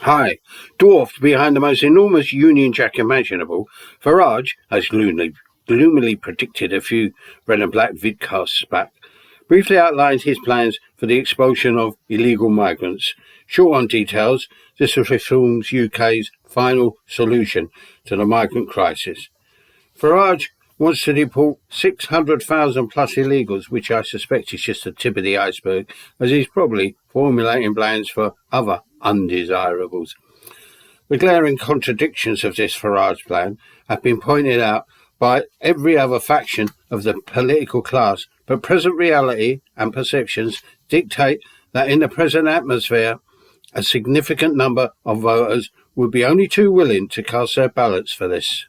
Hi. Dwarfed behind the most enormous Union Jack imaginable, Farage, as gloomily predicted a few red and black vidcasts back, briefly outlined his plans for the expulsion of illegal migrants. Short on details, this reforms UK's final solution to the migrant crisis. Farage wants to deport 600,000 plus illegals, which I suspect is just the tip of the iceberg, as he's probably formulating plans for other undesirables. The glaring contradictions of this Farage plan have been pointed out by every other faction of the political class, but present reality and perceptions dictate that in the present atmosphere, a significant number of voters would be only too willing to cast their ballots for this.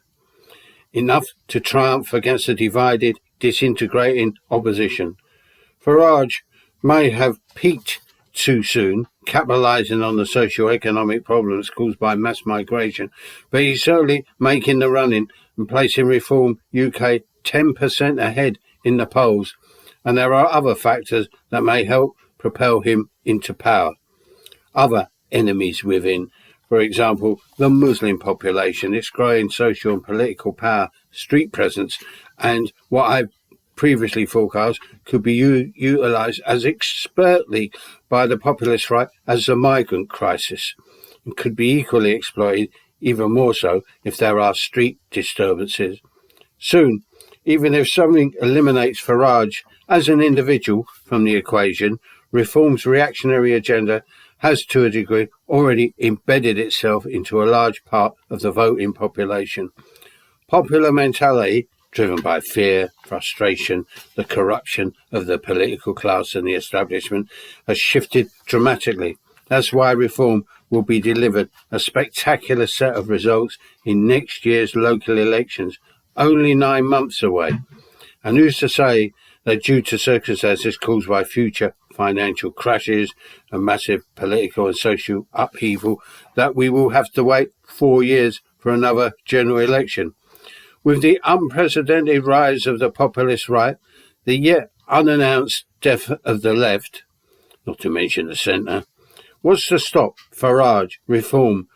Enough to triumph against the divided, disintegrating opposition. Farage may have peaked too soon, capitalising on the socio-economic problems caused by mass migration, but he's certainly making the running and placing Reform UK 10% ahead in the polls, and there are other factors that may help propel him into power. Other enemies within, for example, the Muslim population, its growing social and political power, street presence, and what I've previously forecast could be utilised as expertly by the populist right as the migrant crisis, and could be equally exploited, even more so if there are street disturbances. Soon, even if something eliminates Farage as an individual from the equation, Reform's reactionary agenda has, to a degree, already embedded itself into a large part of the voting population. Popular mentality, driven by fear, frustration, the corruption of the political class and the establishment, has shifted dramatically. That's why Reform will be delivered a spectacular set of results in next year's local elections, only 9 months away. And who's to say that due to circumstances caused by future financial crashes and massive political and social upheaval, that we will have to wait 4 years for another general election? With the unprecedented rise of the populist right, the yet unannounced death of the left, not to mention the centre, what's to stop Farage, Reform,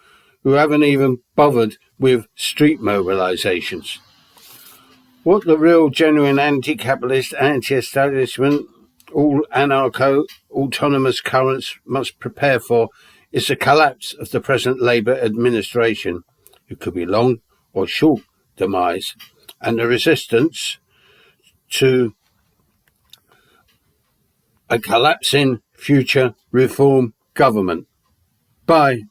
who haven't even bothered with street mobilisations? What the real, genuine anti-capitalist, anti-establishment, all anarcho-autonomous currents must prepare for is the collapse of the present Labour administration. It could be long or short demise, and the resistance to a collapsing future Reform government. Bye.